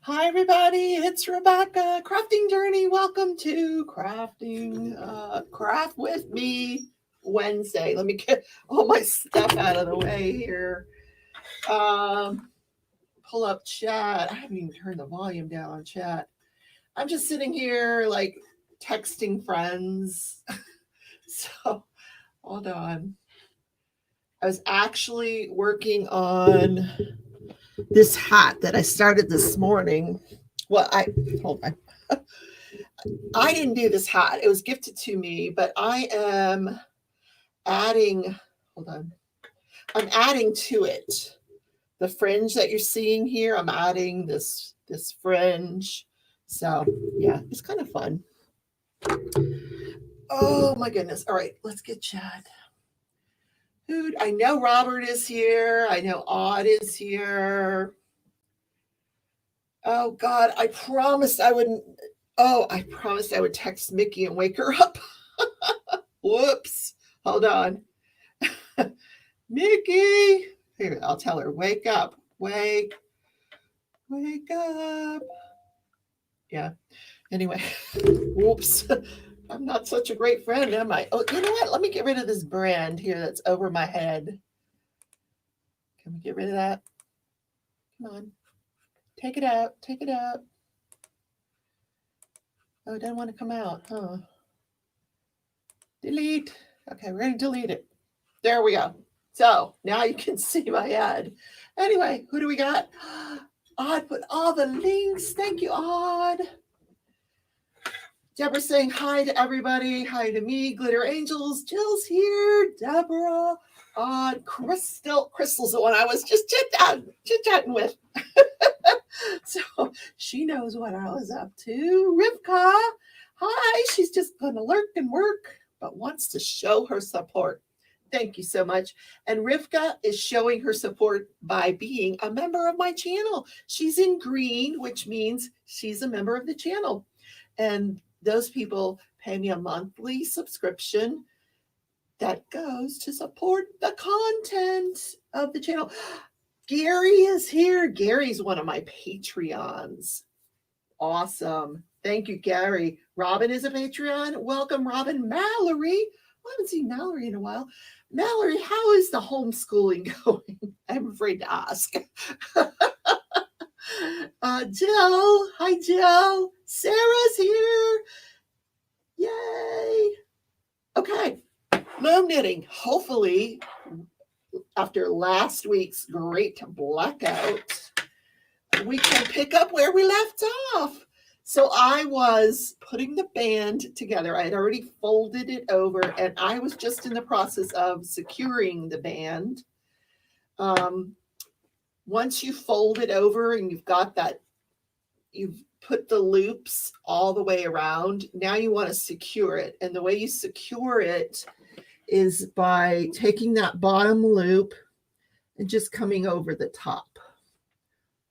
Hi, everybody. It's Rebecca, Crafting Journey. Welcome to Crafting Craft with Me Wednesday. Let me get all my stuff out of the way here. Um, Pull up chat. I haven't even turned the volume down on chat. I'm just sitting here like texting friends. So hold on. I was actually working on this hat that I started this morning. Well, I hold on. I didn't do this hat. It was gifted to me, but I am adding, hold on. I'm adding to it. The fringe that you're seeing here, I'm adding this fringe. So, yeah, it's kind of fun. Oh my goodness. All right, let's get Chad. Dude, I know Robert is here. I know Odd is here. Oh God, I promised I wouldn't. Oh, I promised I would text Mickey and wake her up. Whoops. Hold on. Mickey. Here, I'll tell her, wake up. Wake up. Yeah. Anyway, whoops. I'm not such a great friend, am I? Oh, you know what? Let me get rid of this brand here that's over my head. Can we get rid of that? Come on. Take it out. Take it out. Oh, it doesn't want to come out, huh? Delete. Okay, we're going to delete it. There we go. So now you can see my head. Anyway, who do we got? Odd put all the links. Thank you, Odd. Deborah saying hi to everybody. Hi to me, Glitter Angels. Jill's here. Deborah, Odd, Crystal's the one I was just chit-chatting with. So she knows what I was up to. Rivka, hi. She's just going to lurk and work, but wants to show her support. Thank you so much. And Rivka is showing her support by being a member of my channel. She's in green, which means she's a member of the channel. And those people pay me a monthly subscription that goes to support the content of the channel. Gary is here. Gary's one of my Patreons. Awesome. Thank you, Gary. Robin is a Patreon. Welcome, Robin. Mallory. I haven't seen Mallory in a while. Mallory, how is the homeschooling going? I'm afraid to ask. Jill. Hi, Jill. Sarah's here. Yay. Okay. Loom knitting. Hopefully, after last week's great blackout, we can pick up where we left off. So I was putting the band together. I had already folded it over, and I was just in the process of securing the band. Once you fold it over and you've got that, you've put the loops all the way around. Now you want to secure it. And the way you secure it is by taking that bottom loop and just coming over the top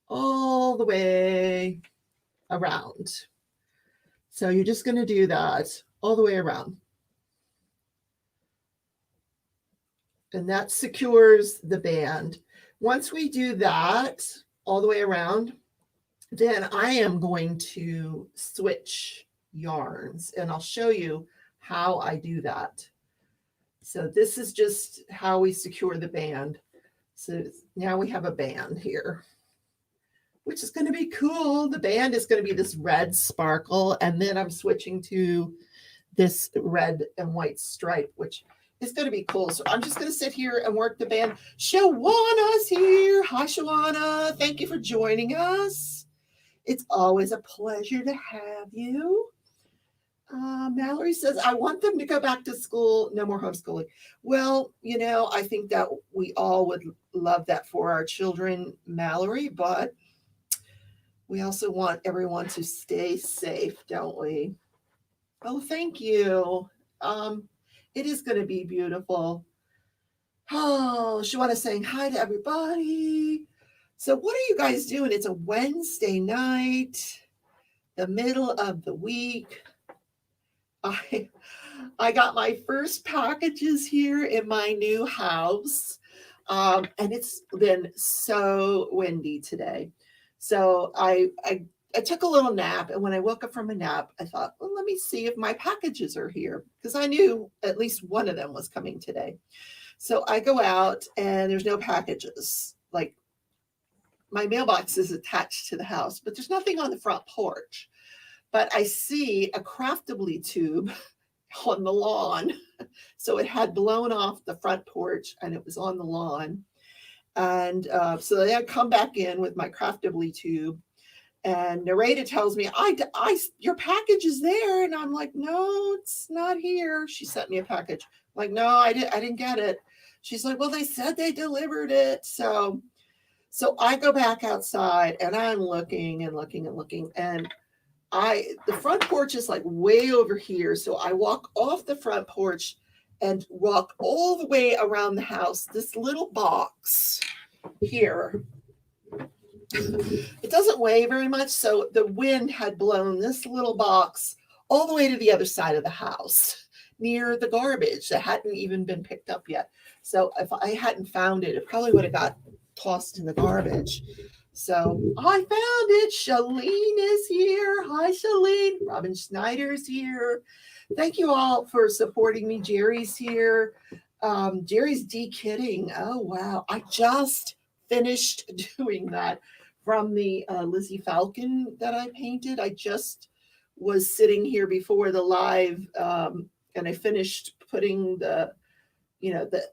all the way around. So you're just going to do that all the way around. And that secures the band. Once we do that all the way around, then I am going to switch yarns, and I'll show you how I do that. So this is just how we secure the band. So now we have a band here, which is going to be cool. The band is going to be this red sparkle, and then I'm switching to this red and white stripe, which is going to be cool. So I'm just going to sit here and work the band. Shawana's here. Hi, Shawana. Thank you for joining us. It's always a pleasure to have you. Mallory says, I want them to go back to school. No more homeschooling. Well, you know, I think that we all would love that for our children, Mallory, but we also want everyone to stay safe, don't we? Oh, thank you. It is going to be beautiful. Oh, Shawana saying hi to everybody. So what are you guys doing? It's a Wednesday night, the middle of the week. I got my first packages here in my new house, and it's been so windy today. So I took a little nap, and when I woke up from a nap, I thought, well, let me see if my packages are here, because I knew at least one of them was coming today. So I go out, and there's no packages. Like, my mailbox is attached to the house, but there's nothing on the front porch. But I see a Craftably tube on the lawn. So it had blown off the front porch, and it was on the lawn. And so then I come back in with my Craftably tube, and Nareda tells me, your package is there. And I'm like, no, it's not here. She sent me a package. I'm like, no, I didn't get it. She's like, well, they said they delivered it. So I go back outside, and I'm looking and looking and looking. And the front porch is like way over here. So I walk off the front porch and walk all the way around the house. This little box here, it doesn't weigh very much. So the wind had blown this little box all the way to the other side of the house near the garbage that hadn't even been picked up yet. So if I hadn't found it, it probably would have got tossed in the garbage. So I found it. Shalene is here. Hi, Shalene. Robin Schneider's here. Thank you all for supporting me. Jerry's here. Jerry's de-kitting. Oh, wow. I just finished doing that from the Lizzie Falcon that I painted. I just was sitting here before the live, and I finished putting the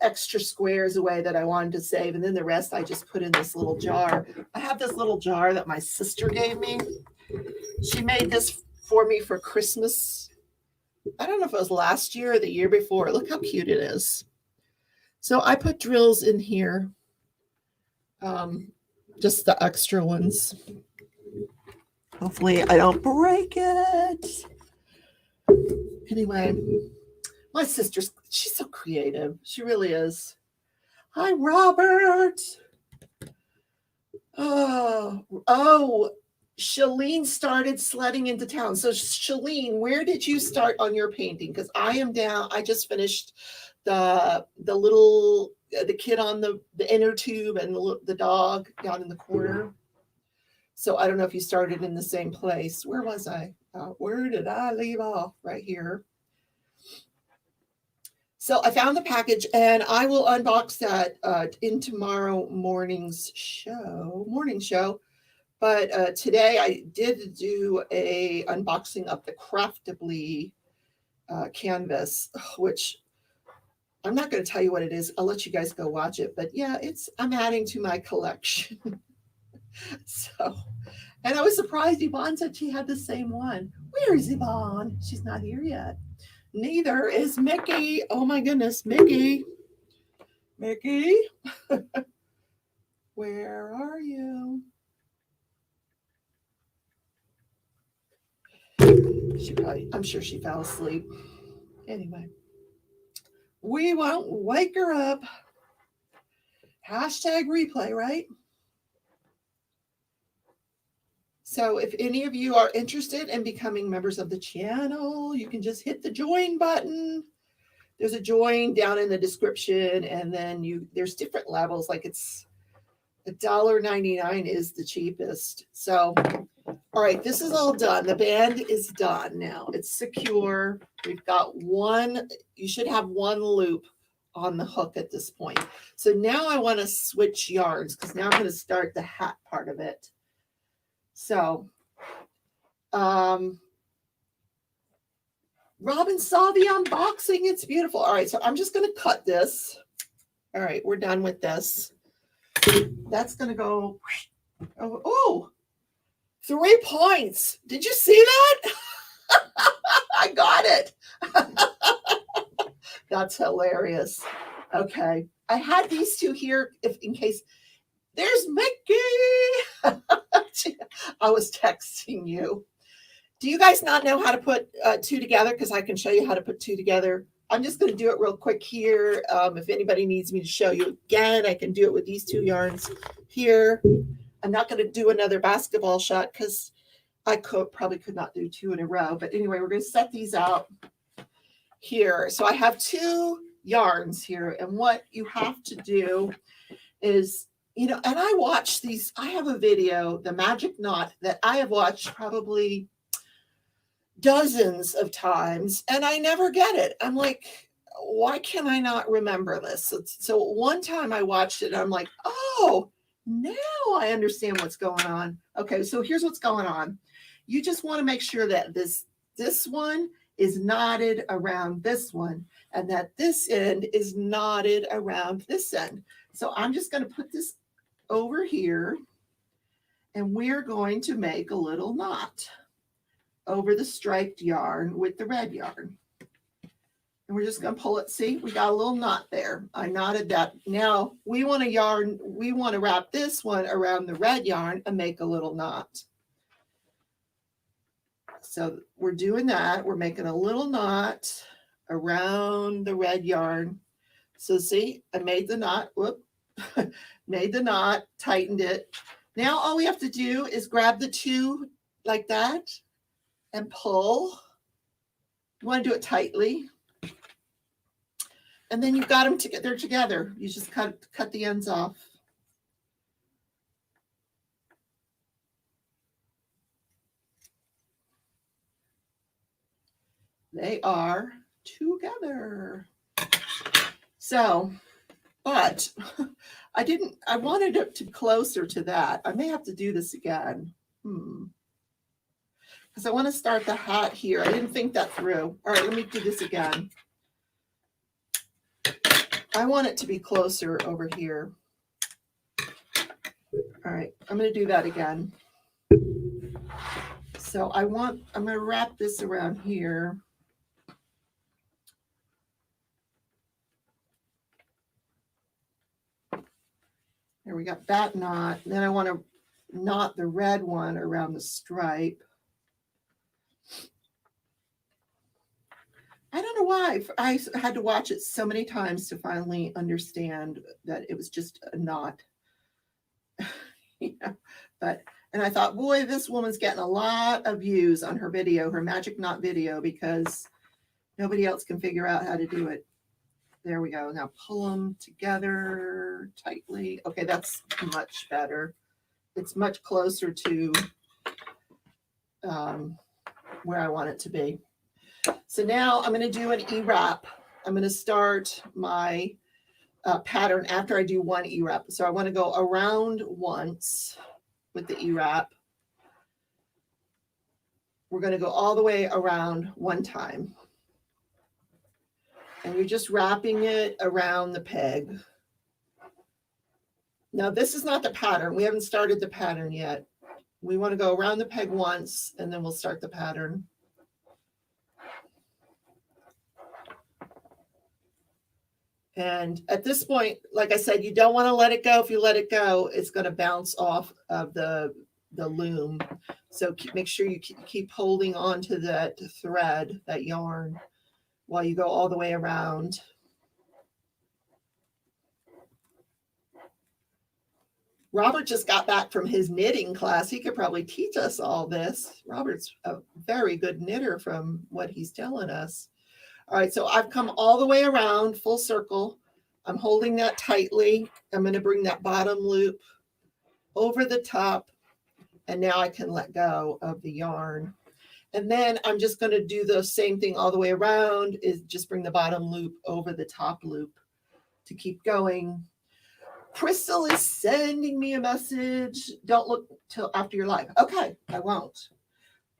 extra squares away that I wanted to save. And then the rest I just put in this little jar. I have this little jar that my sister gave me. She made this for me for Christmas. I don't know if it was last year or the year before. Look how cute it is. So I put drills in here. Just the extra ones. Hopefully I don't break it. Anyway, my sister's, she's so creative. She really is. Hi, Robert. Oh, Shalene started sledding into town. So Shalene, where did you start on your painting? Because I am down. I just finished the kid on the inner tube and the dog down in the corner. So I don't know if you started in the same place. Where was I? Where did I leave off? Right here. So I found the package, and I will unbox that in tomorrow morning's morning show. But today I did do a unboxing of the Craftably canvas, which I'm not going to tell you what it is. I'll let you guys go watch it. But yeah, I'm adding to my collection. So, and I was surprised Yvonne said she had the same one. Where is Yvonne? She's not here yet. Neither is Mickey. Oh my goodness, Mickey. Mickey, where are you? I'm sure she fell asleep. Anyway, we won't wake her up. Hashtag replay, right? So if any of you are interested in becoming members of the channel, you can just hit the join button. There's a join down in the description, and then there's different levels. Like it's $1.99 is the cheapest. So, all right, this is all done. The band is done now. It's secure. We've got you should have one loop on the hook at this point. So now I want to switch yarns, because now I'm going to start the hat part of it. So, Robin saw the unboxing. It's beautiful. All right, so I'm just going to cut this. All right, we're done with this. That's going to go. Oh, 3 points. Did you see that? I got it. That's hilarious. Okay. I had these two here in case. There's Mickey. I was texting you. Do you guys not know how to put two together? Because I can show you how to put two together. I'm just going to do it real quick here. If anybody needs me to show you again, I can do it with these two yarns here. I'm not going to do another basketball shot because I probably could not do two in a row. But anyway, we're going to set these out here. So I have two yarns here. And what you have to do is you know, and I watch these, I have a video, the magic knot, that I have watched probably dozens of times, and I never get it. I'm like, why can I not remember this? So one time I watched it, and I'm like, oh, now I understand what's going on. Okay, so here's what's going on. You just want to make sure that this one is knotted around this one, and that this end is knotted around this end. So I'm just going to put this over here, and we're going to make a little knot over the striped yarn with the red yarn. And we're just going to pull it. See, we got a little knot there. I knotted that. Now we want to wrap this one around the red yarn and make a little knot. So we're doing that. We're making a little knot around the red yarn. So see, I made the knot. Whoop. Made the knot, tightened it. Now all we have to do is grab the two like that and pull. You want to do it tightly. And then you've got them they're together. You just cut the ends off. They are together. So, but I wanted it to closer to that. I may have to do this again. Because I want to start the hat here. I didn't think that through. All right, let me do this again. I want it to be closer over here. All right, I'm going to do that again. So I'm going to wrap this around here. There we got that knot. Then I want to knot the red one around the stripe. I don't know why. I had to watch it so many times to finally understand that it was just a knot. Yeah, and I thought, boy, this woman's getting a lot of views on her video, her magic knot video, because nobody else can figure out how to do it. There we go. Now pull them together tightly. Okay, that's much better. It's much closer to where I want it to be. So now I'm going to do an E-wrap. I'm going to start my pattern after I do one E-wrap. So I want to go around once with the E-wrap. We're going to go all the way around one time. And you're just wrapping it around the peg. Now, this is not the pattern. We haven't started the pattern yet. We want to go around the peg once, and then we'll start the pattern. And at this point, like I said, you don't want to let it go. If you let it go, it's going to bounce off of the loom. So make sure you keep holding on to that thread, that yarn, while you go all the way around. Robert just got back from his knitting class. He could probably teach us all this. Robert's a very good knitter from what he's telling us. All right, so I've come all the way around, full circle. I'm holding that tightly. I'm going to bring that bottom loop over the top, and now I can let go of the yarn. And then I'm just going to do the same thing all the way around, is just bring the bottom loop over the top loop to keep going. Crystal is sending me a message. Don't look till after your live. Okay, I won't.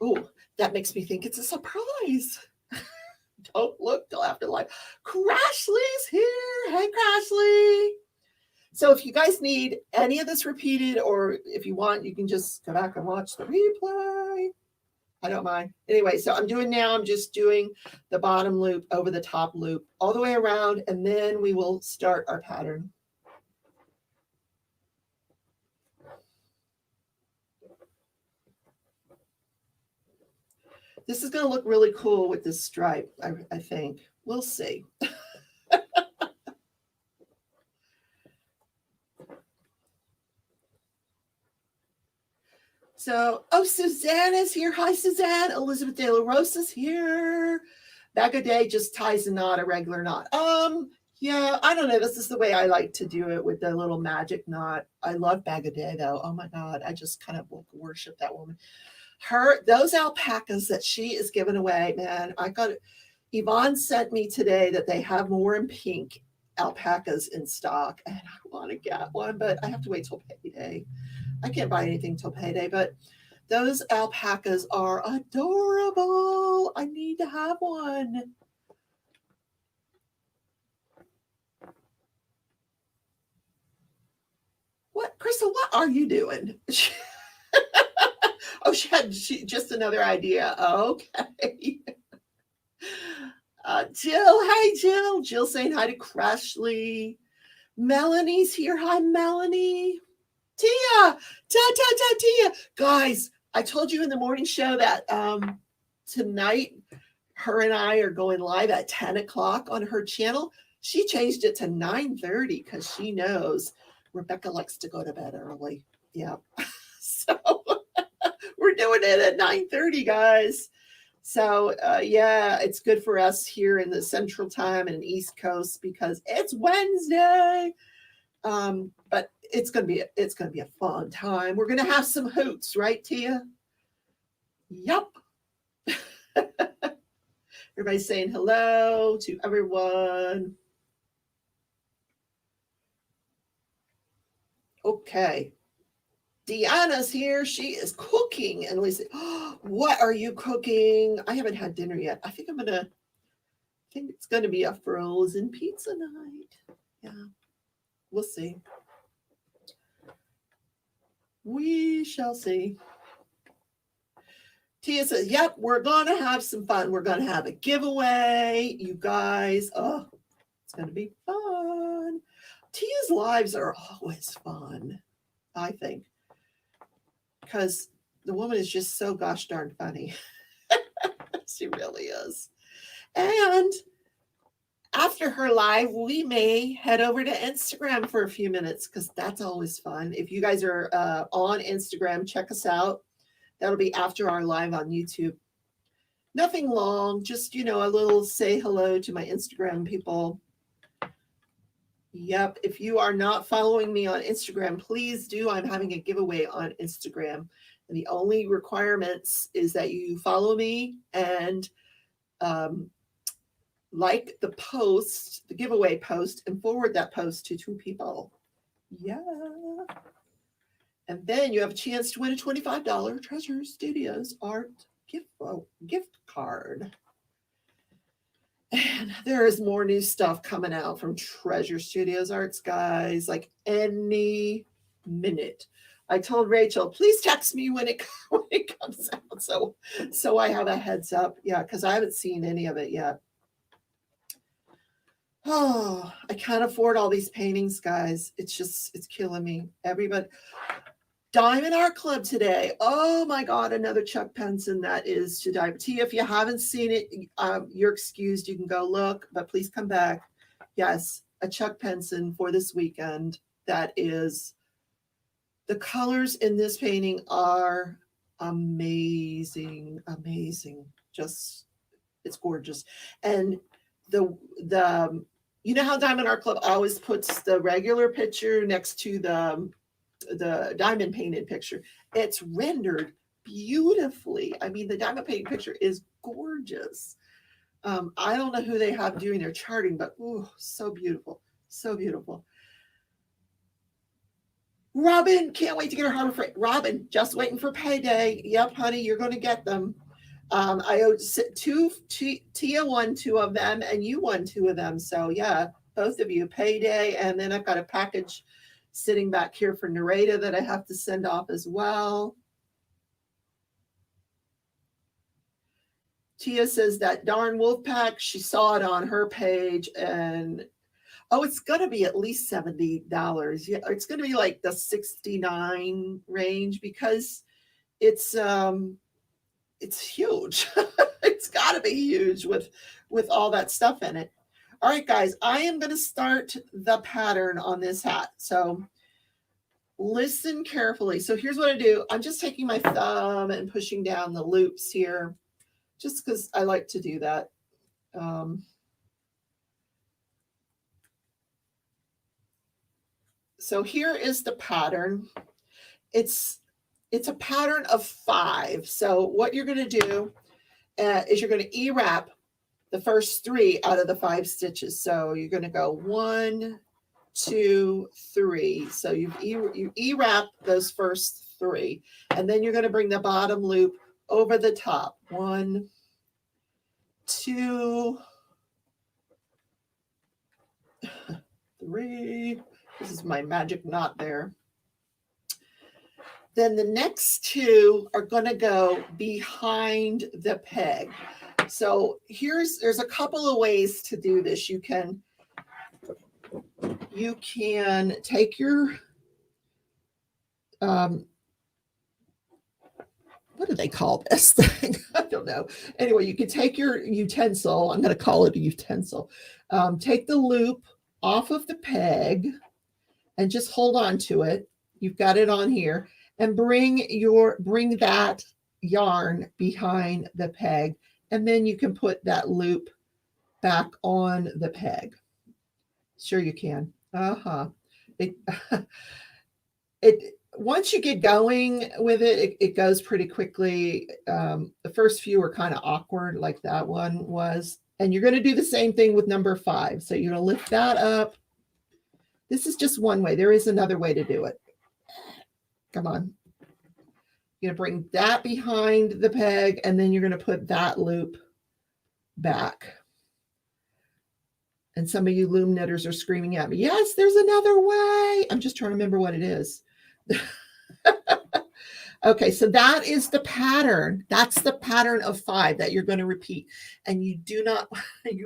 Oh, that makes me think it's a surprise. Don't look till after live. Crashly's here. Hey, Crashly. So if you guys need any of this repeated, or if you want, you can just go back and watch the replay. I don't mind. Anyway, so I'm just doing the bottom loop over the top loop all the way around, and then we will start our pattern. This is going to look really cool with this stripe, I think. We'll see. So, Suzanne is here. Hi, Suzanne. Elizabeth De La Rosa's here. Bag a day just ties a knot, a regular knot. Yeah, I don't know. This is the way I like to do it with the little magic knot. I love Bag a Day though. Oh my God. I just kind of worship that woman. Those alpacas that she is giving away, man. Yvonne sent me today that they have more in pink alpacas in stock, and I want to get one, but I have to wait till payday. I can't buy anything till payday, but those alpacas are adorable. I need to have one. What, Crystal? What are you doing? Oh, she just another idea. Okay. Jill, hey Jill. Jill saying hi to Crashly. Melanie's here. Hi, Melanie. Tia, Tia. Guys, I told you in the morning show that tonight her and I are going live at 10 o'clock on her channel. She changed it to 9:30 because she knows Rebecca likes to go to bed early. Yeah. So we're doing it at 9:30, guys. So yeah, it's good for us here in the Central Time and East Coast because it's Wednesday. But it's gonna be a fun time. We're gonna have some hoots, right, Tia? Yup. Everybody's saying hello to everyone. Okay. Deanna's here. She is cooking. And Lisa, oh, what are you cooking? I haven't had dinner yet. I think it's gonna be a frozen pizza night. Yeah. We'll see. We shall see. Tia says, yep, we're going to have some fun. We're going to have a giveaway. You guys, oh, it's going to be fun. Tia's lives are always fun, I think, because the woman is just so gosh darn funny. She really is. And after her live, we may head over to Instagram for a few minutes because that's always fun. If you guys are on Instagram, check us out. That'll be after our live on YouTube. Nothing long, just, a little say hello to my Instagram people. Yep. If you are not following me on Instagram, please do. I'm having a giveaway on Instagram. And the only requirements is that you follow me and like the post, the giveaway post, and forward that post to 2 people. Yeah. And then you have a chance to win a $25 Treasure Studios art gift card. And there is more new stuff coming out from Treasure Studios Arts, guys, like any minute. I told Rachel, please text me when it comes out, so I have a heads up. Yeah, because I haven't seen any of it yet. Oh, I can't afford all these paintings, guys. It's killing me. Everybody. Diamond Art Club today. Oh my God, another Chuck Penson that is to die. Tia, if you haven't seen it, you're excused. You can go look, but please come back. Yes, a Chuck Penson for this weekend. That is, the colors in this painting are amazing, amazing. Just, it's gorgeous. And the you know how Diamond Art Club always puts the regular picture next to the diamond painted picture. It's rendered beautifully. I mean, the diamond painted picture is gorgeous. I don't know who they have doing their charting, but ooh, so beautiful. So beautiful. Robin, can't wait to get her Harbor Freight. Robin, just waiting for payday. Yep, honey, you're going to get them. I owed Tia won 2 of them, and you won 2 of them. So yeah, both of you, payday. And then I've got a package sitting back here for Nareda that I have to send off as well. Tia says that darn wolf pack, she saw it on her page, and it's going to be at least $70. Yeah, it's going to be like the 69 range because it's huge. It's got to be huge with all that stuff in it. All right, guys, I am going to start the pattern on this hat. So listen carefully. So here's what I do. I'm just taking my thumb and pushing down the loops here just because I like to do that. So here is the pattern. It's a pattern of 5. So what you're going to do is you're going to E-wrap the first 3 out of the 5 stitches. So you're going to go 1, 2, 3. So you E-wrap those first 3, and then you're going to bring the bottom loop over the top. 1, 2, 3. This is my magic knot there. Then the next 2 are going to go behind the peg. So there's a couple of ways to do this. You can take your what do they call this thing? I don't know. Anyway, you can take your utensil. I'm going to call it a utensil. Take the loop off of the peg and just hold on to it. You've got it on here, and bring that yarn behind the peg, and then you can put that loop back on the peg. Sure you can. It once you get going with it goes pretty quickly. The first few are kind of awkward, like that one was. And you're going to do the same thing with number 5. So you're going to lift that up. This is just one way. There is another way to do it. Come on. You're going to bring that behind the peg, and then you're going to put that loop back. And some of you loom knitters are screaming at me, yes, there's another way. I'm just trying to remember what it is. Okay, so that is the pattern. That's the pattern of 5 that you're going to repeat. And you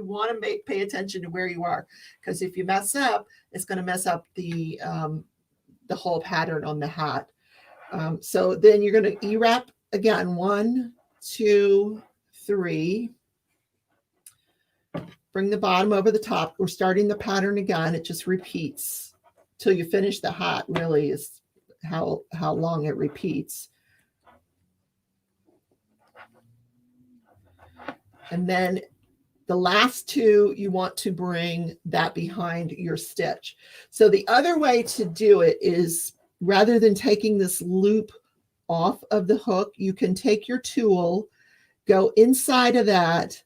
want to pay attention to where you are, because if you mess up, it's going to mess up the whole pattern on the hat. So then you're going to E-wrap again. 1, 2, 3. Bring the bottom over the top. We're starting the pattern again. It just repeats till you finish the hat, really is how long it repeats. And then the last 2, you want to bring that behind your stitch. So the other way to do it is, rather than taking this loop off of the hook, you can take your tool, go inside of that,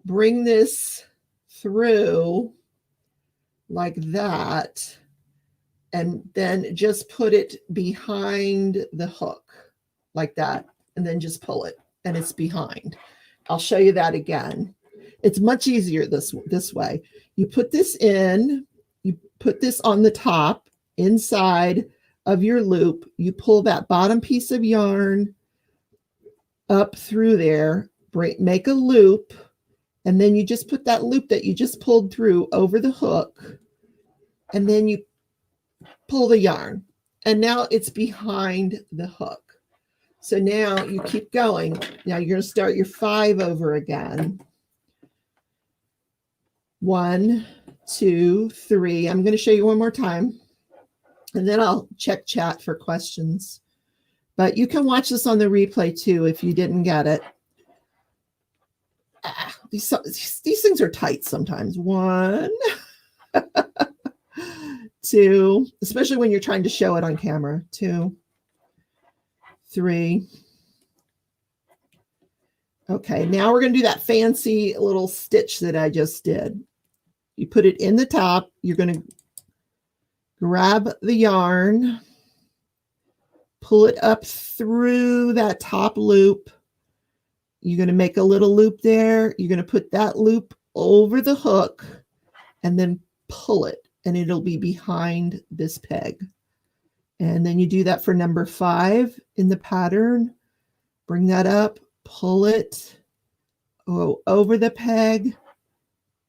bring this through like that, and then just put it behind the hook like that, and then just pull it, and it's behind. I'll show you that again. It's much easier this way. You put this in, you put this on the top inside of your loop, you pull that bottom piece of yarn up through there, make a loop, and then you just put that loop that you just pulled through over the hook, and then you pull the yarn, and now it's behind the hook. So now you keep going. Now you're going to start your 5 over again. 1, 2, 3. I'm going to show you one more time, and then I'll check chat for questions. But you can watch this on the replay too if you didn't get it. These things are tight sometimes. 1, 2, especially when you're trying to show it on camera. 2, 3. Okay, now we're going to do that fancy little stitch that I just did. You put it in the top. You're going to grab the yarn, pull it up through that top loop. You're going to make a little loop there. You're going to put that loop over the hook and then pull it, and it'll be behind this peg. And then you do that for number 5 in the pattern. Bring that up, pull it over the peg,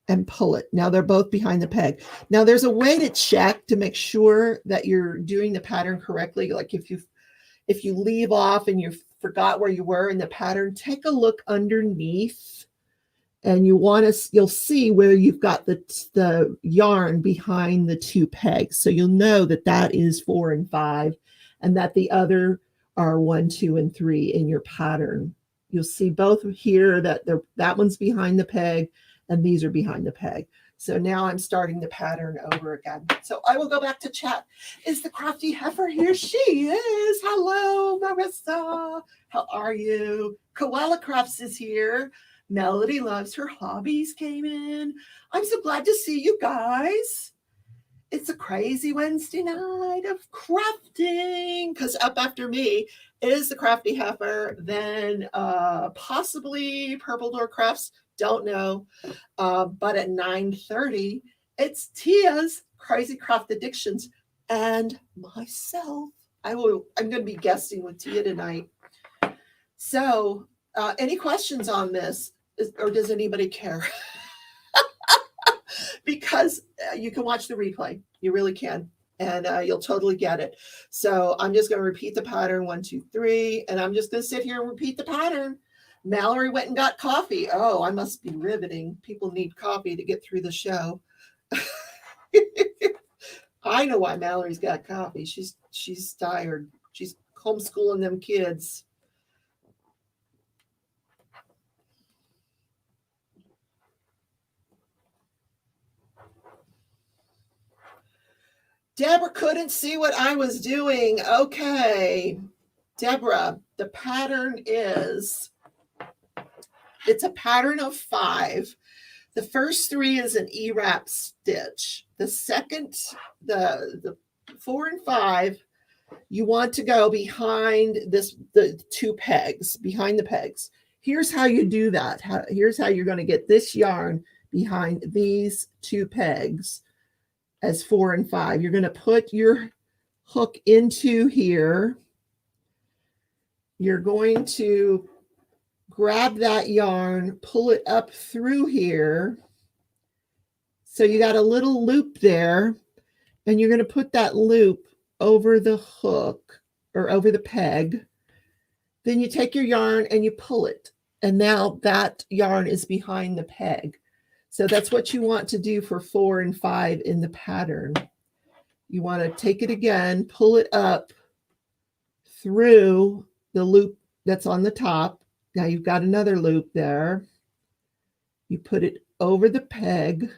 and pull it. Now they're both behind the peg. Now there's a way to check to make sure that you're doing the pattern correctly. Like if you leave off and you forgot where you were in the pattern, take a look underneath, and you'll see where you've got the yarn behind the 2 pegs. So you'll know that that is 4 and 5, and that the other are 1, 2, and 3 in your pattern. You'll see both here that that one's behind the peg, and these are behind the peg. So now I'm starting the pattern over again. So I will go back to chat. Is the crafty heifer here? She is. Hello, Marissa. How are you? Koala Crafts is here. Melody Loves Her Hobbies came in. I'm so glad to see you guys. It's a crazy Wednesday night of crafting, because up after me is the crafty heifer, then possibly Purple Door Crafts, don't know. But at 9:30, it's Tia's Crazy Craft Addictions and myself. I'm going to be guesting with Tia tonight. So any questions on this, or does anybody care? Because you can watch the replay. You really can. And you'll totally get it. So I'm just going to repeat the pattern 1, 2, 3. And I'm just going to sit here and repeat the pattern. Mallory went and got coffee. Oh, I must be riveting. People need coffee to get through the show. I know why Mallory's got coffee. She's tired. She's homeschooling them kids. Deborah couldn't see what I was doing. Okay. Deborah, the pattern is, it's a pattern of 5. The first 3 is an E-wrap stitch. The second, the 4 and 5, you want to go behind the 2 pegs, behind the pegs. Here's how you do that. Here's how you're going to get this yarn behind these 2 pegs as 4 and 5. You're going to put your hook into here. You're going to grab that yarn, pull it up through here. So you got a little loop there, and you're going to put that loop over the hook or over the peg. Then you take your yarn and you pull it. And now that yarn is behind the peg. So that's what you want to do for 4 and 5 in the pattern. You want to take it again, pull it up through the loop that's on the top. Now you've got another loop there. You put it over the peg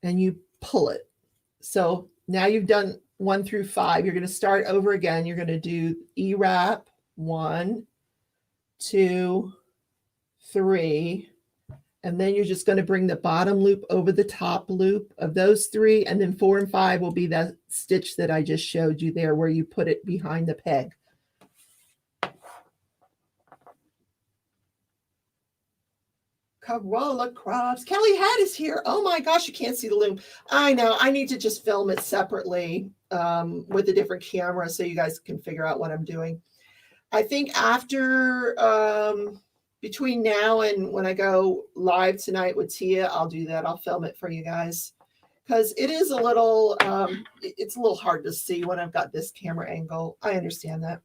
and you pull it. So now you've done 1 through 5. You're going to start over again. You're going to do E-wrap 1, 2, 3. And then you're just going to bring the bottom loop over the top loop of those 3. And then 4 and 5 will be that stitch that I just showed you there where you put it behind the peg. Koala Crafts. Kelly Head is here. Oh my gosh, you can't see the loom. I know. I need to just film it separately with a different camera so you guys can figure out what I'm doing. I think after... between now and when I go live tonight with Tia, I'll do that. I'll film it for you guys because it is a little, it's a little hard to see when I've got this camera angle. I understand that.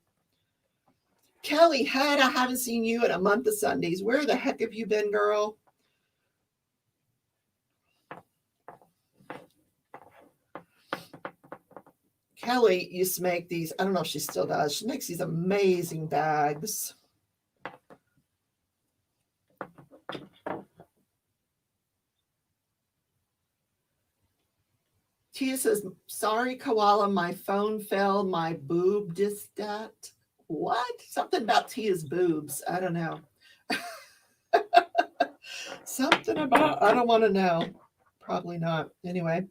Kelly Head, I haven't seen you in a month of Sundays. Where the heck have you been, girl? Kelly used to make these, I don't know if she still does. She makes these amazing bags. Tia says, sorry, Koala, my phone fell. My boob just that. What? Something about Tia's boobs. I don't know. Something about, I don't want to know. Probably not. Anyway.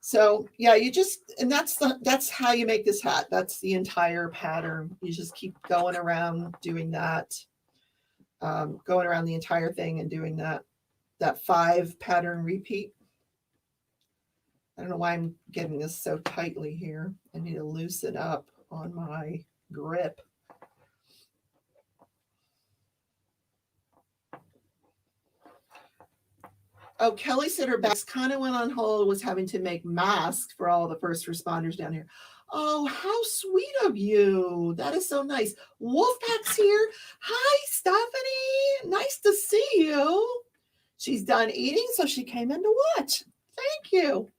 So yeah, you just, and that's how you make this hat. That's the entire pattern. You just keep going around doing that. Going around the entire thing and doing that 5 pattern repeat. I don't know why I'm getting this so tightly here. I need to loosen up on my grip. Oh, Kelly said her bags kind of went on hold, was having to make masks for all the first responders down here. Oh, how sweet of you. That is so nice. Wolfpack's here. Hi, Stephanie. Nice to see you. She's done eating, so she came in to watch. Thank you.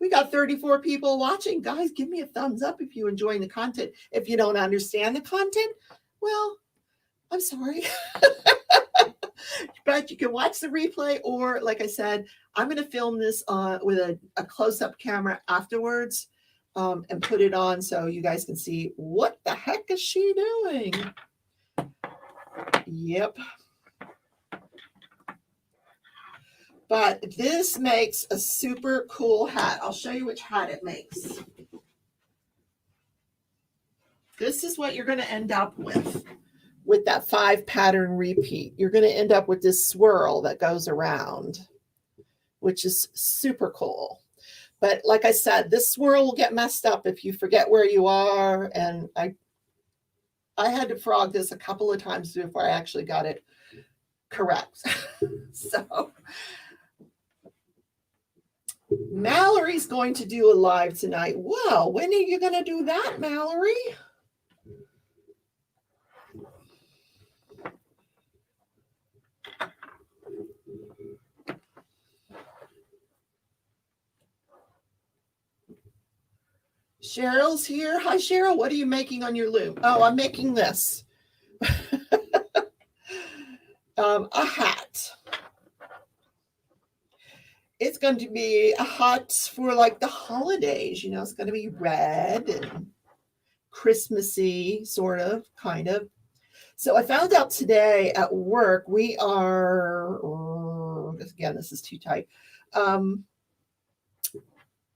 We got 34 people watching. Guys, give me a thumbs up if you're enjoying the content. If you don't understand the content, well, I'm sorry. But you can watch the replay, or like I said, I'm going to film this with a close-up camera afterwards and put it on so you guys can see what the heck is she doing. Yep. But this makes a super cool hat. I'll show you which hat it makes. This is what you're going to end up with that 5 pattern repeat. You're going to end up with this swirl that goes around, which is super cool. But like I said, this swirl will get messed up if you forget where you are. And I had to frog this a couple of times before I actually got it correct. So Mallory's going to do a live tonight. Wow, when are you going to do that, Mallory? Cheryl's here. Hi, Cheryl. What are you making on your loom? Oh, I'm making this. A hat. It's going to be a hat for like the holidays. You know, it's going to be red and Christmassy, sort of, kind of. So I found out today at work, we are, again, this is too tight.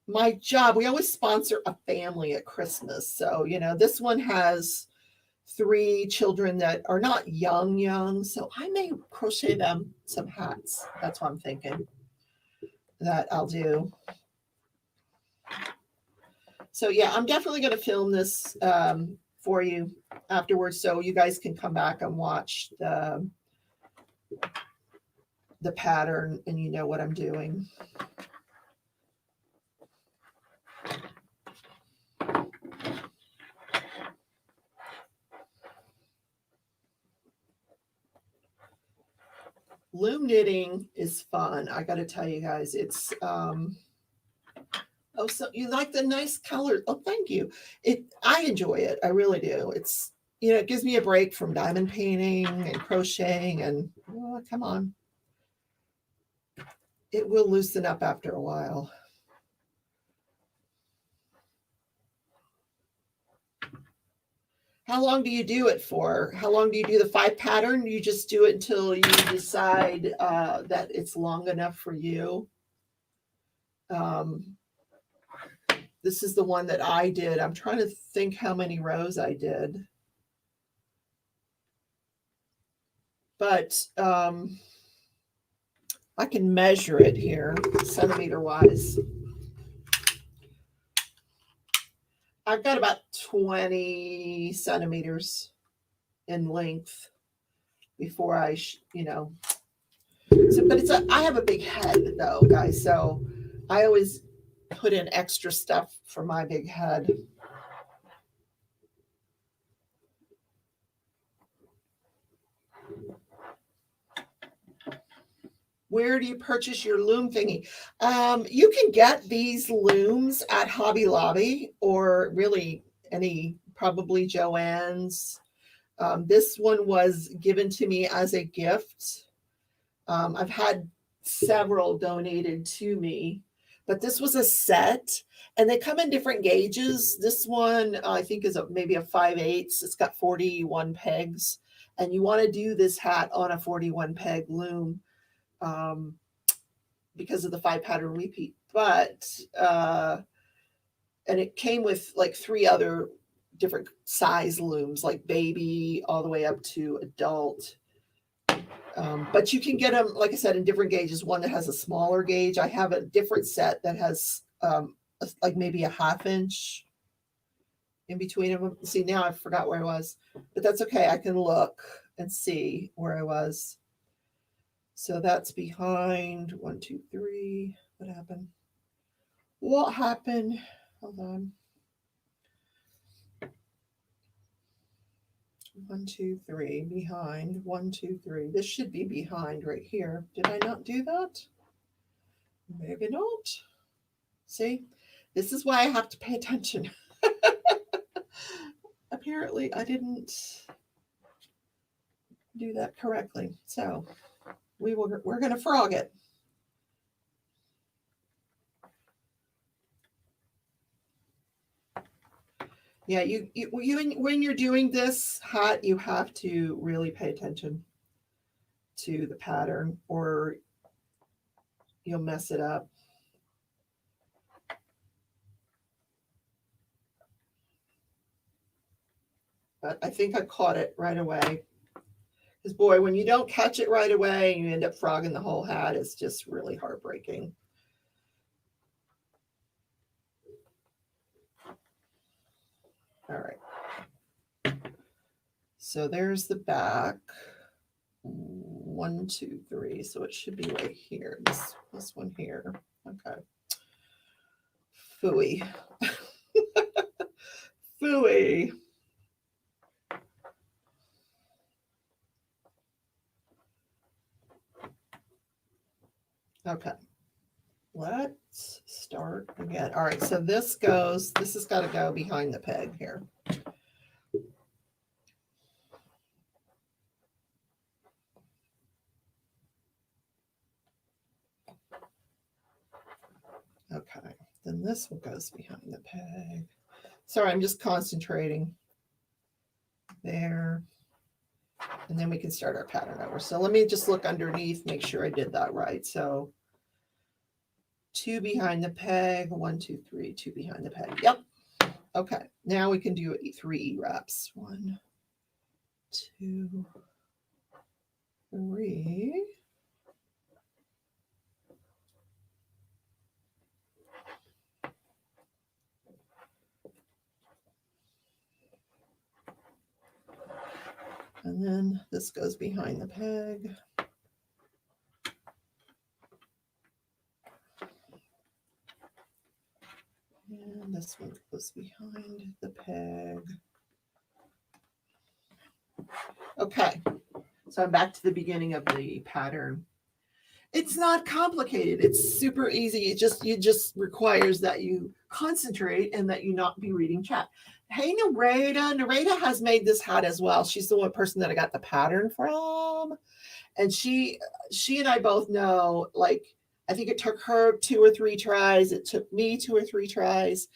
My job, we always sponsor a family at Christmas. So, you know, this one has 3 children that are not young. So I may crochet them some hats. That's what I'm thinking that I'll do. So yeah, I'm definitely going to film this for you afterwards so you guys can come back and watch the pattern and you know what I'm doing. Loom knitting is fun. I got to tell you guys, it's oh, so you like the nice colors. Oh, thank you. I enjoy it. I really do. It's, you know, it gives me a break from diamond painting and crocheting and, oh, come on. It will loosen up after a while. How long do you do it for? How long do you do the 5 pattern? You just do it until you decide that it's long enough for you. This is the one that I did. I'm trying to think how many rows I did. But I can measure it here, centimeter wise. I've got about 20 centimeters in length before I, you know. So, but I have a big head though, guys. So I always put in extra stuff for my big head. Where do you purchase your loom thingy? You can get these looms at Hobby Lobby or really any, probably Joann's. This one was given to me as a gift. I've had several donated to me, but this was a set and they come in different gauges. This one I think is maybe a 5/8. It's got 41 pegs and you want to do this hat on a 41 peg loom. Because of the 5 pattern repeat, but and it came with like 3 other different size looms, like baby all the way up to adult. But you can get them, like I said, in different gauges. One that has a smaller gauge. I have a different set that has like maybe a 1/2 inch in between them. See, now I forgot where I was, but that's okay. I can look and see where I was. So that's behind 1, 2, 3. What happened? What happened? Hold on. 1, 2, 3. Behind. 1, 2, 3. This should be behind right here. Did I not do that? Maybe not. See? This is why I have to pay attention. Apparently, I didn't do that correctly. So we're going to frog it. Yeah, when you're doing this hat, you have to really pay attention to the pattern or you'll mess it up. But I think I caught it right away. Because boy, when you don't catch it right away and you end up frogging the whole hat, it's just really heartbreaking. All right. So there's the back. 1, 2, 3. So it should be right here. This one here. Okay. Phooey. Phooey. Okay. Let's start again. All right. So this has got to go behind the peg here. Okay, then this one goes behind the peg. Sorry, I'm just concentrating there. And then we can start our pattern over. So let me just look underneath, make sure I did that right. So 2 behind the peg, 1, 2, 3, 2 behind the peg. Yep. Okay, now we can do 3 E wraps. 1, 2, 3. And then this goes behind the peg. And this one goes behind the peg. Okay, so I'm back to the beginning of the pattern. It's not complicated. It's super easy. It just requires that you concentrate and that you not be reading chat. Hey, Nareda. Nareda has made this hat as well. She's the one person that I got the pattern from. And she and I both know, like, I think it took her 2 or 3 tries. It took me 2 or 3 tries.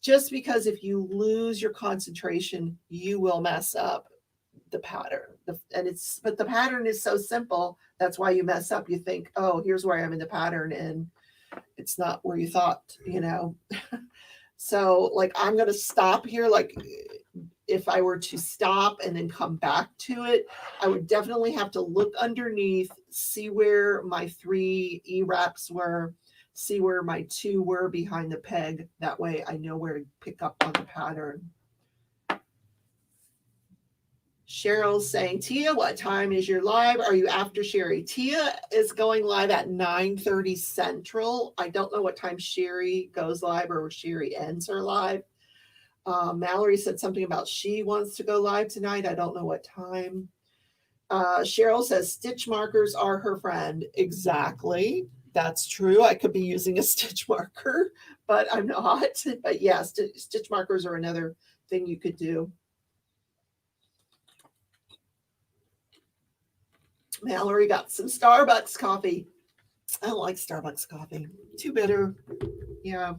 Just because if you lose your concentration, you will mess up the pattern. But the pattern is so simple. That's why you mess up. You think, oh, here's where I am in the pattern, and it's not where you thought, So like, I'm going to stop here. Like, if I were to stop and then come back to it, I would definitely have to look underneath, see where my 3 E wraps were, see where my 2 were behind the peg. That way I know where to pick up on the pattern. Cheryl's saying, Tia, what time is your live? Are you after Sherry? Tia is going live at 9:30 Central. I don't know what time Sherry goes live or Sherry ends her live. Mallory said something about she wants to go live tonight. I don't know what time. Cheryl says stitch markers are her friend. Exactly. That's true. I could be using a stitch marker, but I'm not. But yeah, stitch markers are another thing you could do. Mallory got some Starbucks coffee. I don't like Starbucks coffee. Too bitter. Yeah.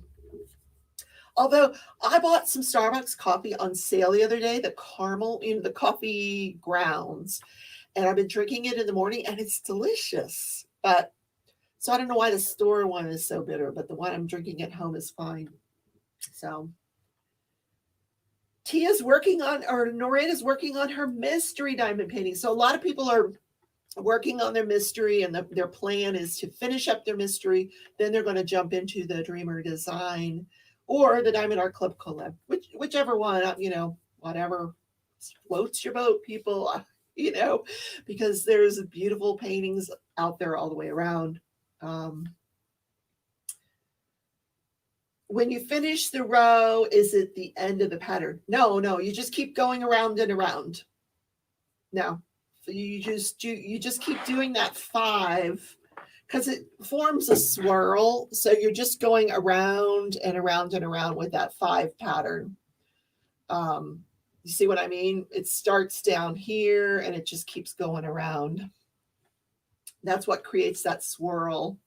Although I bought some Starbucks coffee on sale the other day, the caramel, the coffee grounds, and I've been drinking it in the morning and it's delicious. But so I don't know why the store one is so bitter, but the one I'm drinking at home is fine. So Noreda's working on her mystery diamond painting. So a lot of people are working on their mystery, and their plan is to finish up their mystery. Then they're going to jump into the Dreamer Design or the Diamond Art Club collab, whichever one, whatever floats your boat, people, because there's beautiful paintings out there all the way around. When you finish the row, is it the end of the pattern? No, you just keep going around and around. No. You just keep doing that 5 because it forms a swirl. So you're just going around and around and around with that 5 pattern. You see what I mean? It starts down here and it just keeps going around. That's what creates that swirl,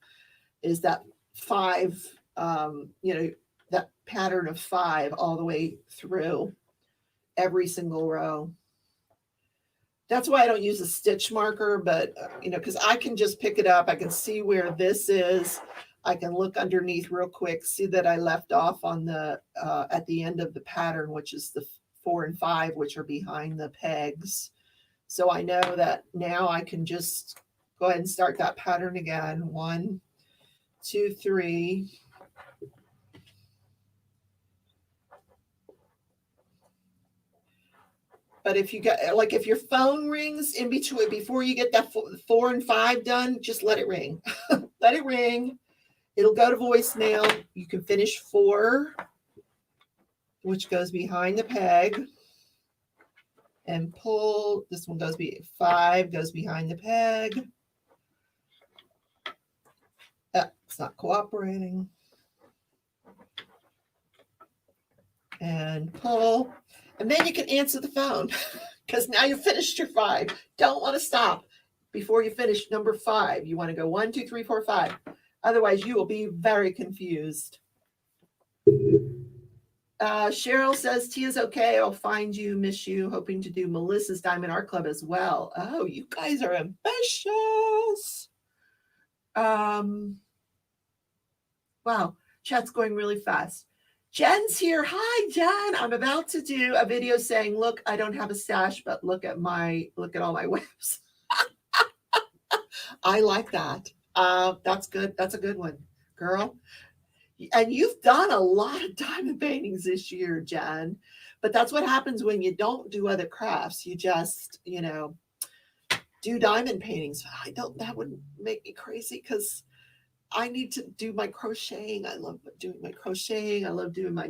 is that 5, that pattern of 5 all the way through every single row. That's why I don't use a stitch marker, but because I can just pick it up. I can see where this is. I can look underneath real quick, see that I left off on the at the end of the pattern, which is the 4 and 5, which are behind the pegs. So I know that now I can just go ahead and start that pattern again. 1, 2, 3. But if you get, like, if your phone rings in between, before you get that 4 and 5 done, just let it ring. Let it ring. It'll go to voicemail. You can finish 4, which goes behind the peg, and pull. This one goes 5 goes behind the peg. It's not cooperating. And pull. And then you can answer the phone because now you finished your 5. Don't want to stop before you finish number 5. You want to go 1, 2, 3, 4, 5. Otherwise, you will be very confused. Cheryl says, Tia's okay. I'll find you, miss you. Hoping to do Melissa's Diamond Art Club as well. Oh, you guys are ambitious. Wow, chat's going really fast. Jen's here. Hi, Jen. I'm about to do a video saying, look, I don't have a stash, but look at all my webs. I like that. That's good. That's a good one, girl. And you've done a lot of diamond paintings this year, Jen. But that's what happens when you don't do other crafts. You just, do diamond paintings. That would make me crazy because I need to do my crocheting. I love doing my crocheting. I love doing my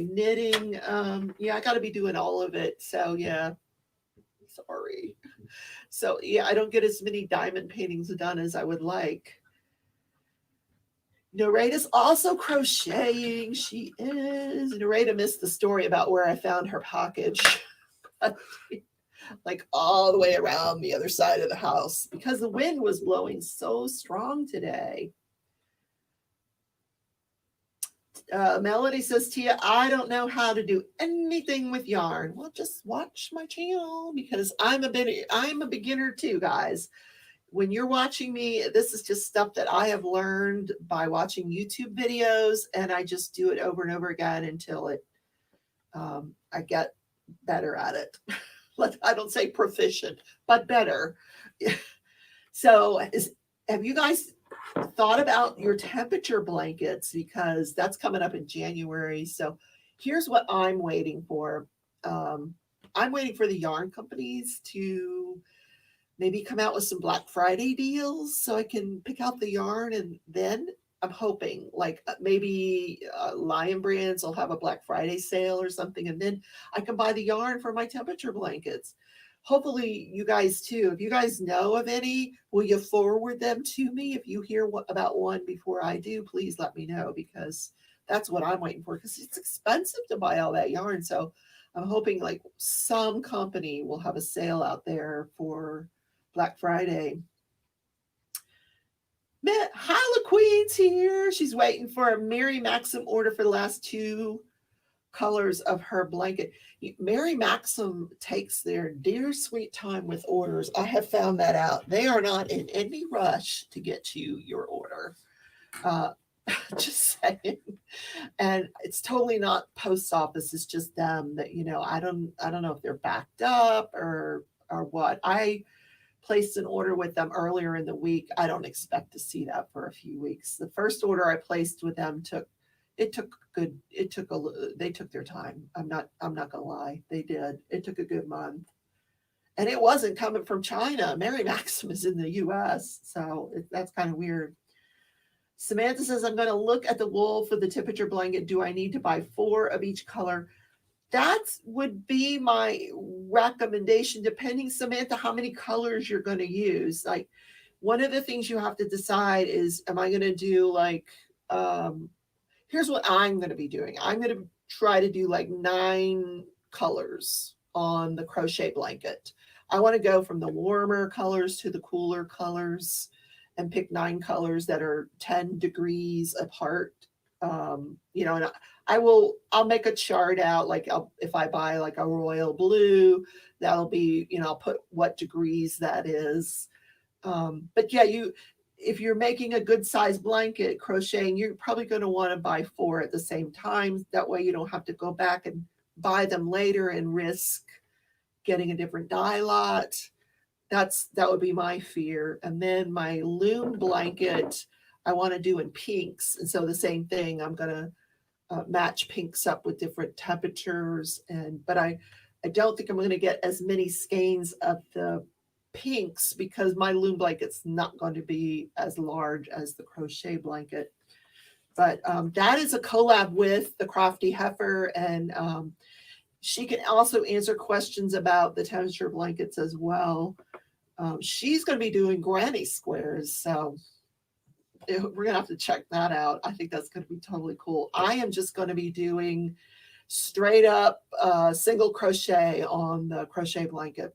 knitting. I got to be doing all of it. So yeah, sorry. So yeah, I don't get as many diamond paintings done as I would like. Narada's also crocheting. She is. Narada missed the story about where I found her package. Like all the way around the other side of the house because the wind was blowing so strong today. Melody says, Tia, I don't know how to do anything with yarn. Well, just watch my channel because I'm a beginner too, guys. When you're watching me, this is just stuff that I have learned by watching YouTube videos, and I just do it over and over again until I get better at it. I don't say proficient, but better. So have you guys thought about your temperature blankets? Because that's coming up in January. So here's what I'm waiting for. I'm waiting for the yarn companies to maybe come out with some Black Friday deals so I can pick out the yarn. And then I'm hoping like maybe Lion Brands will have a Black Friday sale or something. And then I can buy the yarn for my temperature blankets. Hopefully you guys too. If you guys know of any, will you forward them to me? If you hear about one before I do, please let me know because that's what I'm waiting for because it's expensive to buy all that yarn. So I'm hoping like some company will have a sale out there for Black Friday. Hyla Queen's here. She's waiting for a Mary Maxim order for the last 2 colors of her blanket. Mary Maxim takes their dear sweet time with orders. I have found that out. They are not in any rush to get you your order. Just saying. And it's totally not post office. It's just them that, I don't know if they're backed up or what. I placed an order with them earlier in the week. I don't expect to see that for a few weeks. The first order I placed with them they took their time. I'm not gonna lie. They did. It took a good month. And it wasn't coming from China. Mary Maxim is in the US. So that's kind of weird. Samantha says, I'm going to look at the wool for the temperature blanket. Do I need to buy 4 of each color? That would be my recommendation, depending, Samantha, how many colors you're going to use. Like, one of the things you have to decide is, am I going to do like, here's what I'm going to be doing. I'm going to try to do like 9 colors on the crochet blanket. I want to go from the warmer colors to the cooler colors. and pick 9 colors that are 10 degrees apart. You know, and I'll make a chart out, like if I buy like a royal blue, that'll be, you know, I'll put what degrees that is. But yeah, if you're making a good size blanket crocheting, you're probably going to want to buy 4 at the same time. That way you don't have to go back and buy them later and risk getting a different dye lot. That would be my fear. And then my Loom blanket, I want to do in pinks. And so the same thing, I'm going to match pinks up with different temperatures. But I don't think I'm going to get as many skeins of the pinks because my Loom blanket's not going to be as large as the crochet blanket. But that is a collab with the Crafty Heifer, and she can also answer questions about the temperature blankets as well. She's going to be doing granny squares, so we're going to have to check that out. I think that's going to be totally cool. I am just going to be doing straight up single crochet on the crochet blanket.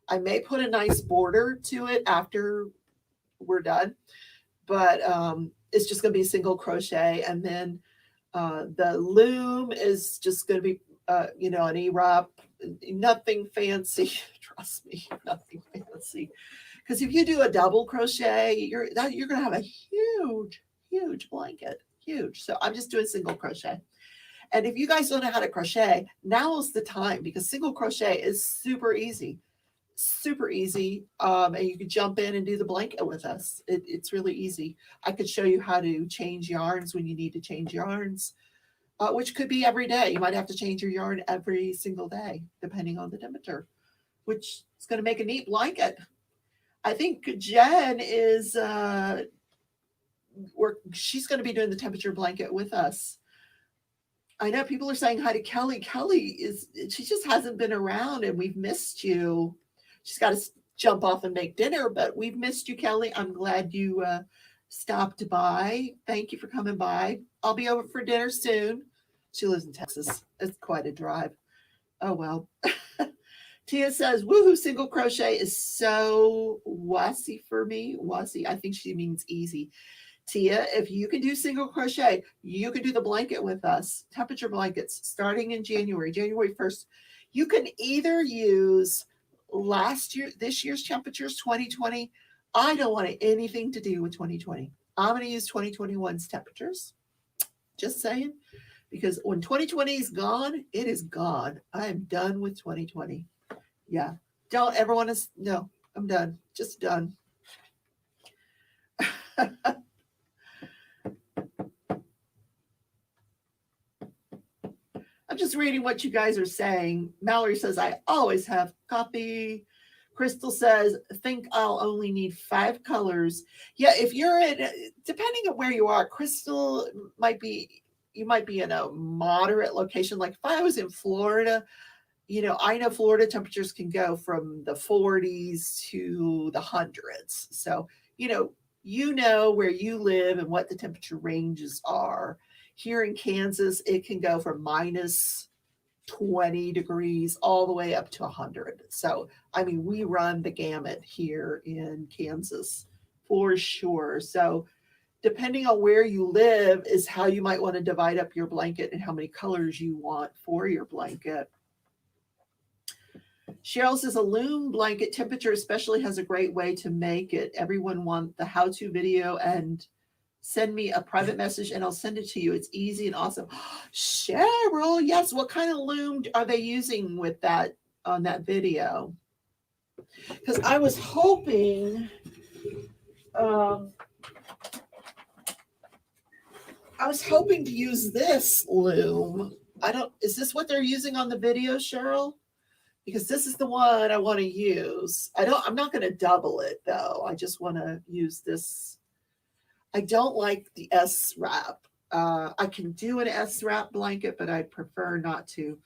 I may put a nice border to it after we're done, but it's just going to be single crochet. And then the Loom is just going to be, you know, an E-wrap, nothing fancy. Trust me, nothing fancy. Because if you do a double crochet, you're going to have a huge blanket, huge. So I'm just doing single crochet. And if you guys don't know how to crochet, now is the time, because single crochet is super easy. And you could jump in and do the blanket with us. It's really easy. I could show you how to change yarns when you need to change yarns, which could be every day. You might have to change your yarn every single day, depending on the temperature, which is going to make a neat blanket. I think Jen is, she's going to be doing the temperature blanket with us. I know people are saying hi to Kelly. Kelly she just hasn't been around, and we've missed you. She's got to jump off and make dinner, but we've missed you, Kelly. I'm glad you stopped by. Thank you for coming by. I'll be over for dinner soon. She lives in Texas. It's quite a drive. Oh, well. Tia says, woohoo, single crochet is so wussy for me. Wussy, I think she means easy. Tia, if you can do single crochet, you can do the blanket with us. Temperature blankets starting in January 1st. You can either use this year's temperatures, 2020. I don't want anything to do with 2020. I'm going to use 2021's temperatures. Just saying. Because when 2020 is gone, it is gone. I am done with 2020. Yeah. Don't ever want to. No, I'm done. Just done. I'm just reading what you guys are saying. Mallory says, I always have copy. Crystal says, think I'll only need 5 colors. Yeah, if you're depending on where you are, Crystal you might be in a moderate location. Like if I was in Florida, you know, I know Florida temperatures can go from the 40s to the hundreds. So, you know where you live and what the temperature ranges are. Here in Kansas, it can go from minus 20 degrees all the way up to 100. So, I mean, we run the gamut here in Kansas for sure. So, depending on where you live is how you might want to divide up your blanket and how many colors you want for your blanket. Cheryl says a Loom blanket temperature especially has a great way to make it. Everyone want the how-to video and send me a private message and I'll send it to you. It's easy and awesome. Cheryl, yes. What kind of loom are they using with that on that video? Because I was hoping, to use this loom. Is this what they're using on the video, Cheryl? Because this is the one I want to use. I'm not going to double it though. I just want to use this. I don't like the S wrap. I can do an S wrap blanket, but I prefer not to.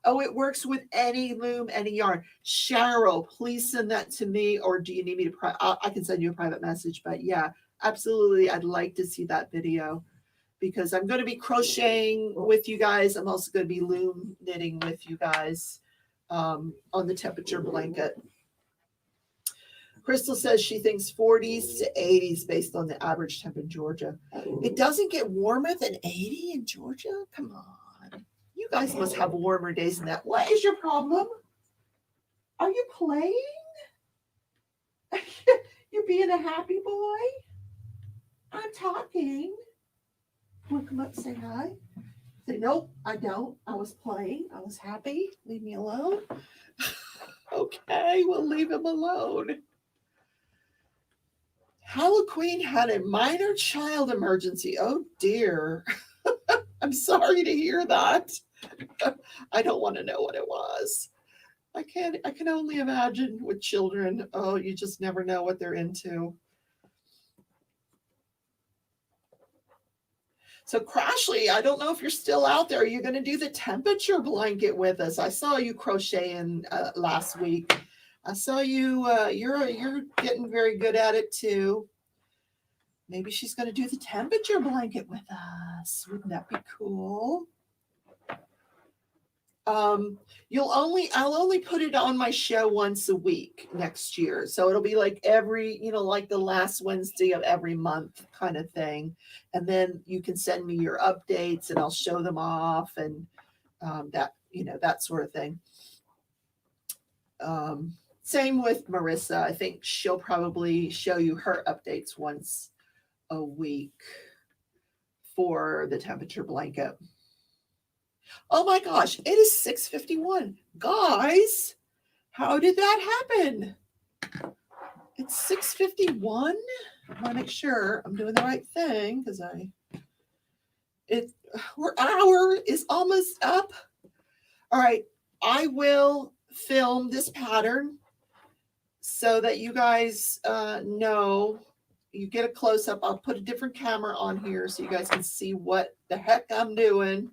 Oh, it works with any loom, any yarn. Cheryl, please send that to me, or do you need me to? I can send you a private message, but yeah, absolutely. I'd like to see that video because I'm going to be crocheting with you guys. I'm also going to be loom knitting with you guys on the temperature blanket. Crystal says she thinks 40s to 80s based on the average temp in Georgia. It doesn't get warmer than 80 in Georgia? Come on. You guys must have warmer days than that. What is your problem? Are you playing? You're being a happy boy? I'm talking. Want to come up and say hi? Say, nope, I don't. I was playing. I was happy. Leave me alone. Okay, we'll leave him alone. Halloween had a minor child emergency. Oh dear. I'm sorry to hear that. I don't want to know what it was. I can only imagine with children. Oh, you just never know what they're into. So Crashly, I don't know if you're still out there. Are you going to do the temperature blanket with us? I saw you crocheting last week. I saw you. You're getting very good at it too. Maybe she's going to do the temperature blanket with us. Wouldn't that be cool? I'll only put it on my show once a week next year. So it'll be like like the last Wednesday of every month kind of thing. And then you can send me your updates and I'll show them off and that sort of thing. Same with Marissa. I think she'll probably show you her updates once a week for the temperature blanket. Oh my gosh, it is 6:51. Guys, how did that happen? It's 6:51. I want to make sure I'm doing the right thing because our hour is almost up. All right, I will film this pattern so that you guys know. You get a close-up. I'll put a different camera on here so you guys can see what the heck I'm doing.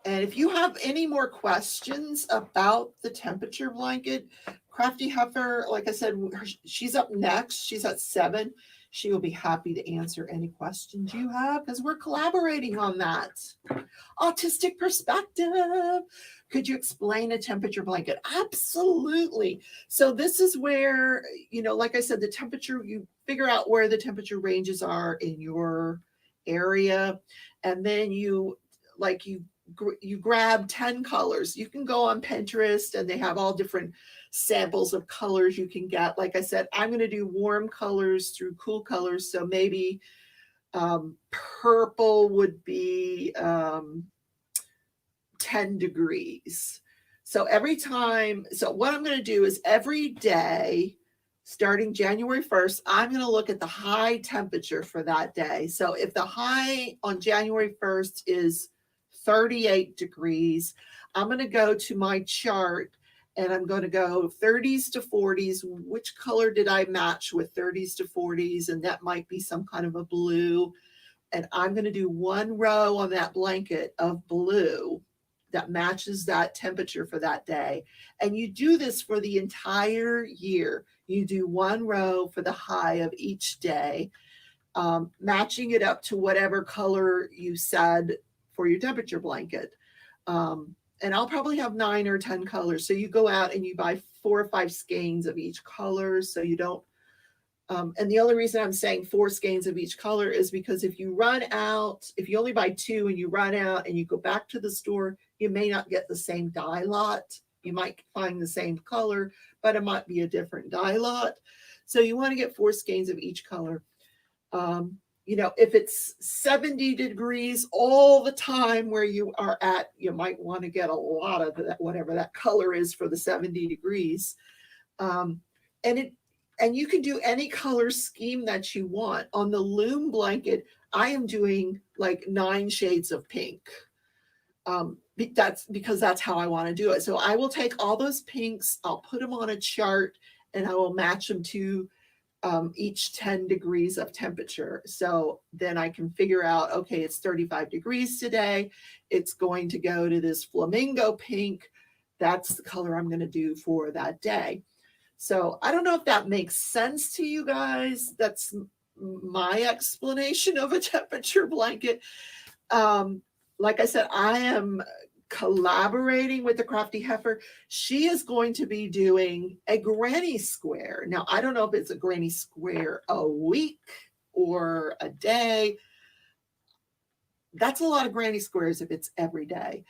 And if you have any more questions about the temperature blanket, Crafty Heifer, like I said, she's up next. She's at 7. She will be happy to answer any questions you have because we're collaborating on that. Autistic perspective. Could you explain a temperature blanket? Absolutely. So this is where, like I said, the temperature, you figure out where the temperature ranges are in your area. And then you grab 10 colors. You can go on Pinterest and they have all different samples of colors you can get. Like I said, I'm going to do warm colors through cool colors. So maybe purple would be 10 degrees. So what I'm going to do is every day, starting January 1st, I'm going to look at the high temperature for that day. So if the high on January 1st is 38 degrees, I'm going to go to my chart and I'm going to go 30s to 40s. Which color did I match with 30s to 40s? And that might be some kind of a blue. And I'm going to do one row on that blanket of blue that matches that temperature for that day. And you do this for the entire year. You do one row for the high of each day, matching it up to whatever color you said for your temperature blanket. And I'll probably have 9 or 10 colors. So you go out and you buy 4 or 5 skeins of each color. So you don't, and the only reason I'm saying 4 skeins of each color is because if you run out, if you only buy 2 and you run out and you go back to the store, you may not get the same dye lot. You might find the same color, but it might be a different dye lot. So you want to get 4 skeins of each color. If it's 70 degrees all the time where you are at, you might want to get a lot of that, whatever that color is for the 70 degrees. And you can do any color scheme that you want. On the Loom blanket, I am doing like 9 shades of pink. That's because that's how I want to do it. So I will take all those pinks, I'll put them on a chart, and I will match them to each 10 degrees of temperature. So then I can figure out, okay, it's 35 degrees today. It's going to go to this flamingo pink. That's the color I'm going to do for that day. So I don't know if that makes sense to you guys. That's my explanation of a temperature blanket. Like I said, I am collaborating with the Crafty Heifer. She is going to be doing a granny square. Now, I don't know if it's a granny square a week or a day. That's a lot of granny squares if it's every day.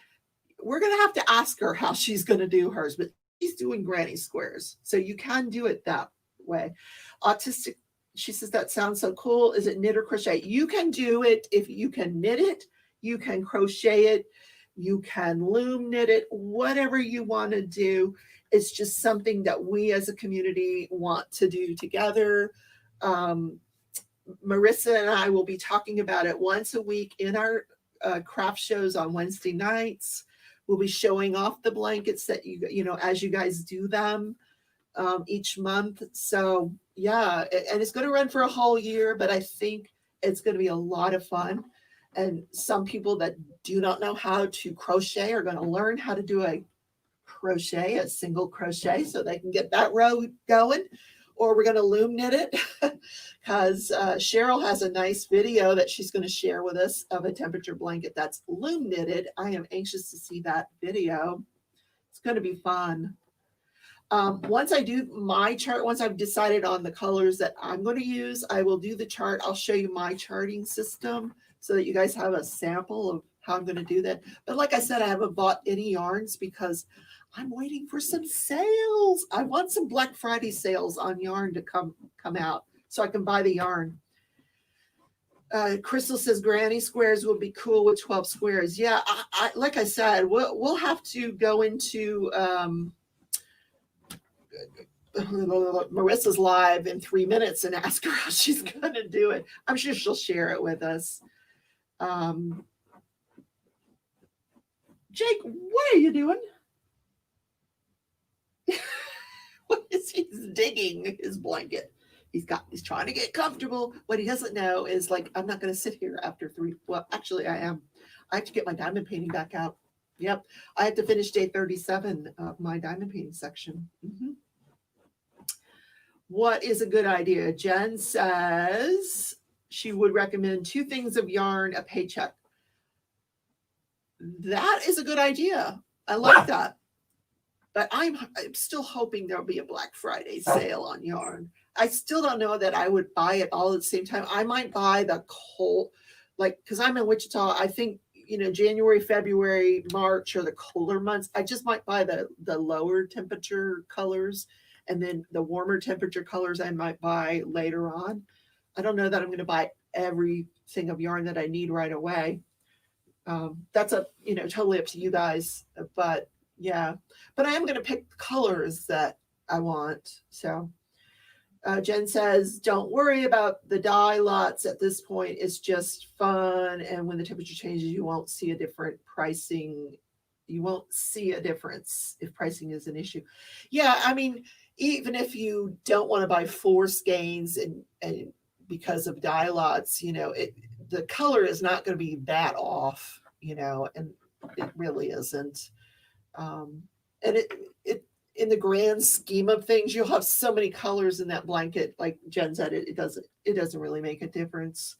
We're going to have to ask her how she's going to do hers, but she's doing granny squares. So you can do it that way. Autistic, she says, that sounds so cool. Is it knit or crochet? You can do it if you can knit it, you can crochet it, you can loom knit it, whatever you want to do. It's just something that we as a community want to do together. Marissa and I will be talking about it once a week in our craft shows on Wednesday nights. We'll be showing off the blankets that you know, as you guys do them each month. So yeah, and it's going to run for a whole year, but I think it's going to be a lot of fun. And some people that do not know how to crochet are going to learn how to do a single crochet, so they can get that row going. Or we're going to loom knit it because Cheryl has a nice video that she's going to share with us of a temperature blanket that's loom knitted. I am anxious to see that video. It's going to be fun. Once I do my chart, once I've decided on the colors that I'm going to use, I will do the chart. I'll show you my charting system so that you guys have a sample of how I'm going to do that. But like I said, I haven't bought any yarns because I'm waiting for some sales. I want some Black Friday sales on yarn to come out so I can buy the yarn. Crystal says granny squares will be cool with 12 squares. Yeah, I like I said, we'll have to go into Marissa's live in 3 minutes and ask her how she's going to do it. I'm sure she'll share it with us. Jake, what are you doing? What is he's digging his blanket? He's trying to get comfortable. What he doesn't know is, like, I'm not going to sit here after 3. Well, actually, I am. I have to get my diamond painting back out. Yep, I have to finish day 37 of my diamond painting section. What is a good idea? Jen says she would recommend 2 things of yarn, a paycheck. That is a good idea. I like that. But I'm still hoping there'll be a Black Friday sale on yarn. I still don't know that I would buy it all at the same time. I might buy the cold, like, because I'm in Wichita. I think, you know, January, February, March are the colder months. I just might buy the lower temperature colors, and then the warmer temperature colors I might buy later on. I don't know that I'm going to buy everything of yarn that I need right away. That's totally up to you guys. But yeah, but I am going to pick colors that I want. So Jen says, don't worry about the dye lots at this point. It's just fun. And when the temperature changes, you won't see a different pricing. You won't see a difference if pricing is an issue. Yeah, I mean, even if you don't want to buy 4 skeins and because of dye lots, you know, the color is not going to be that off, you know, and it really isn't. And it in the grand scheme of things, you'll have so many colors in that blanket. Like Jen said, it doesn't really make a difference.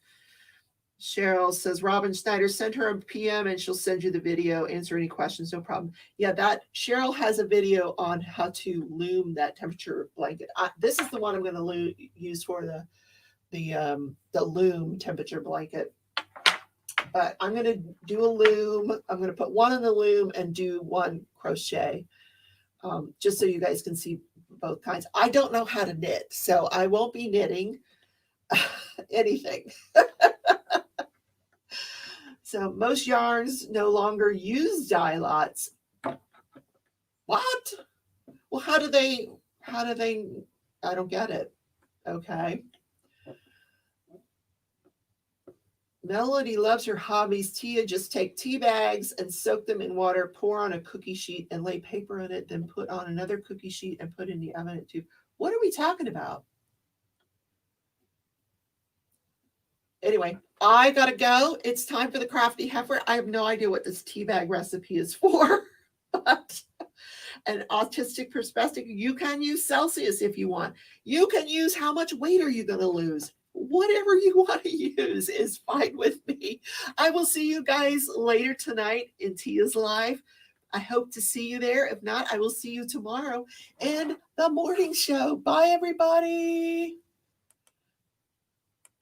Cheryl says, Robin Schneider, send her a PM and she'll send you the video, answer any questions, no problem. Yeah, that Cheryl has a video on how to loom that temperature blanket. This is the one I'm going to use for the loom temperature blanket. But I'm going to do a loom. I'm going to put one in the loom and do 1 crochet, just so you guys can see both kinds. I don't know how to knit, so I won't be knitting anything. So most yarns no longer use dye lots. What? Well, how do they, I don't get it. Okay. Melody loves her hobbies. Tia, just take tea bags and soak them in water, pour on a cookie sheet and lay paper on it, then put on another cookie sheet and put in the oven at 2. What are we talking about? Anyway, I gotta go. It's time for the Crafty Heifer. I have no idea what this tea bag recipe is for, but an autistic perspective, you can use Celsius if you want. You can use how much weight are you going to lose? whatever you want to use is fine with me. I will see you guys later tonight in Tia's Live. I hope to see you there. If not, I will see you tomorrow and the morning show. Bye, everybody.